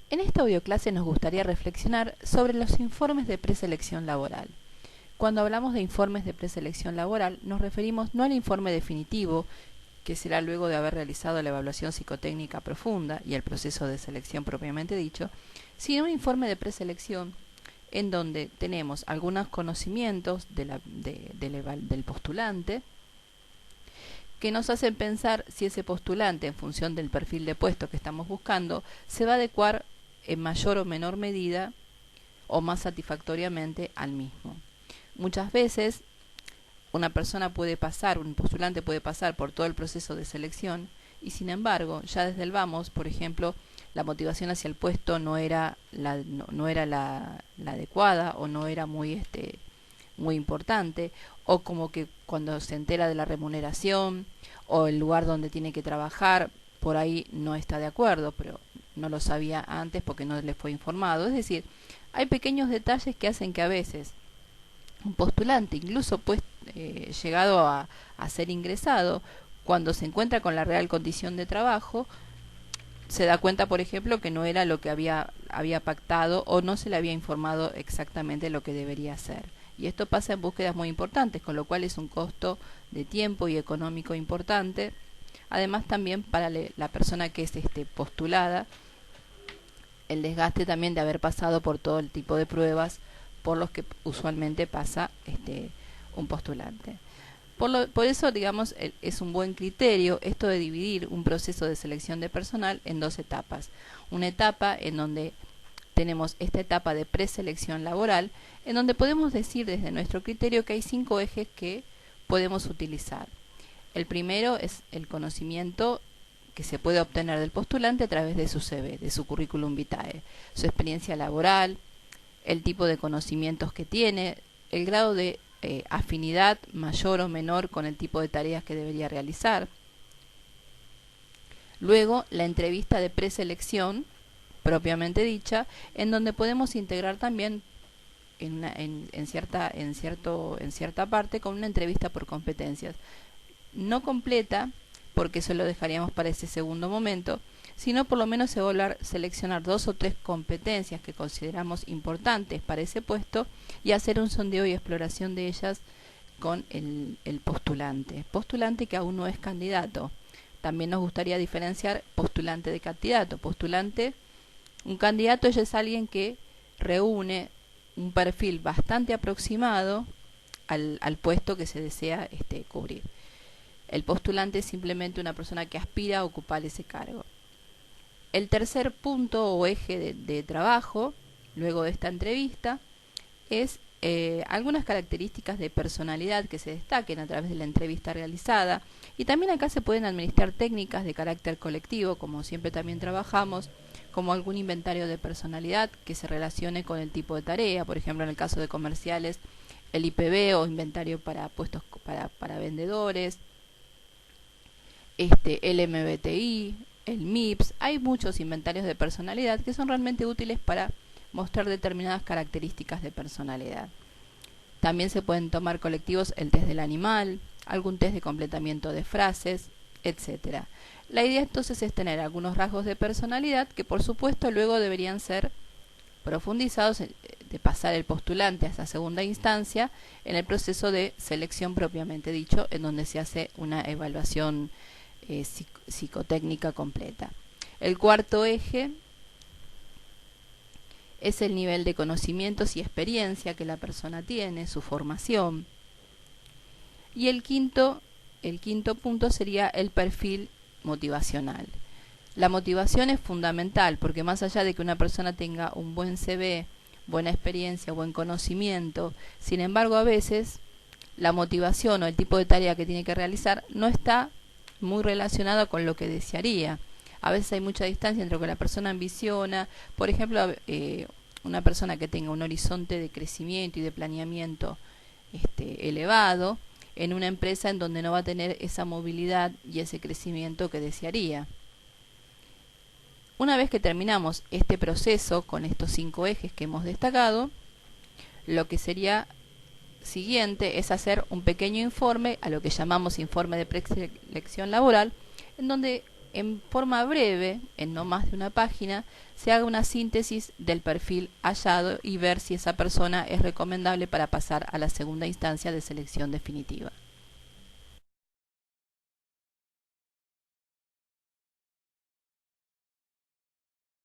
En esta audioclase nos gustaría reflexionar sobre los informes de preselección laboral. Cuando hablamos de informes de preselección laboral, nos referimos no al informe definitivo, que será luego de haber realizado la evaluación psicotécnica profunda y el proceso de selección propiamente dicho, sino un informe de preselección en donde tenemos algunos conocimientos del postulante que nos hacen pensar si ese postulante, en función del perfil de puesto que estamos buscando, se va a adecuar en mayor o menor medida o más satisfactoriamente al mismo. Muchas veces un postulante puede pasar por todo el proceso de selección y sin embargo, ya desde el vamos, por ejemplo, la motivación hacia el puesto no era la adecuada o no era muy importante, o como que cuando se entera de la remuneración o el lugar donde tiene que trabajar, por ahí no está de acuerdo, pero no lo sabía antes porque no le fue informado. Es decir, hay pequeños detalles que hacen que a veces un postulante, incluso llegado a ser ingresado, cuando se encuentra con la real condición de trabajo, se da cuenta, por ejemplo, que no era lo que había pactado o no se le había informado exactamente lo que debería hacer. Y esto pasa en búsquedas muy importantes, con lo cual es un costo de tiempo y económico importante. Además, también para la persona que es postulada, el desgaste también de haber pasado por todo el tipo de pruebas por los que usualmente pasa un postulante. Por eso, digamos, es un buen criterio esto de dividir un proceso de selección de personal en dos etapas. Una etapa en donde tenemos esta etapa de preselección laboral, en donde podemos decir desde nuestro criterio que hay 5 ejes que podemos utilizar. El primero es el conocimiento que se puede obtener del postulante a través de su CV, de su currículum vitae, su experiencia laboral, el tipo de conocimientos que tiene, el grado de afinidad mayor o menor con el tipo de tareas que debería realizar. Luego, la entrevista de preselección, propiamente dicha, en donde podemos integrar también en cierta parte con una entrevista por competencias. No completa, porque eso lo dejaríamos para ese segundo momento, sino por lo menos se va a seleccionar 2 o 3 competencias que consideramos importantes para ese puesto y hacer un sondeo y exploración de ellas con el postulante que aún no es candidato. También nos gustaría diferenciar postulante de candidato. Un candidato es alguien que reúne un perfil bastante aproximado al puesto que se desea cubrir. El postulante es simplemente una persona que aspira a ocupar ese cargo. El tercer punto o eje de trabajo, luego de esta entrevista, es algunas características de personalidad que se destaquen a través de la entrevista realizada. Y también acá se pueden administrar técnicas de carácter colectivo, como siempre también trabajamos, como algún inventario de personalidad que se relacione con el tipo de tarea. Por ejemplo, en el caso de comerciales, el IPB o inventario para puestos para vendedores, el MBTI, el MIPS. Hay muchos inventarios de personalidad que son realmente útiles para mostrar determinadas características de personalidad. También se pueden tomar colectivos el test del animal, algún test de completamiento de frases, etc. La idea entonces es tener algunos rasgos de personalidad que por supuesto luego deberían ser profundizados de pasar el postulante a esa segunda instancia en el proceso de selección propiamente dicho, en donde se hace una evaluación psicotécnica completa. El cuarto eje es el nivel de conocimientos y experiencia que la persona tiene, su formación. Y el quinto punto sería el perfil motivacional. La motivación es fundamental porque más allá de que una persona tenga un buen CV, buena experiencia, buen conocimiento, sin embargo a veces la motivación o el tipo de tarea que tiene que realizar no está muy relacionado con lo que desearía. A veces hay mucha distancia entre lo que la persona ambiciona. Por ejemplo, una persona que tenga un horizonte de crecimiento y de planeamiento elevado en una empresa en donde no va a tener esa movilidad y ese crecimiento que desearía. Una vez que terminamos este proceso con estos 5 ejes que hemos destacado, lo que sería siguiente es hacer un pequeño informe, a lo que llamamos informe de preselección laboral, en donde en forma breve, en no más de una página, se haga una síntesis del perfil hallado y ver si esa persona es recomendable para pasar a la segunda instancia de selección definitiva.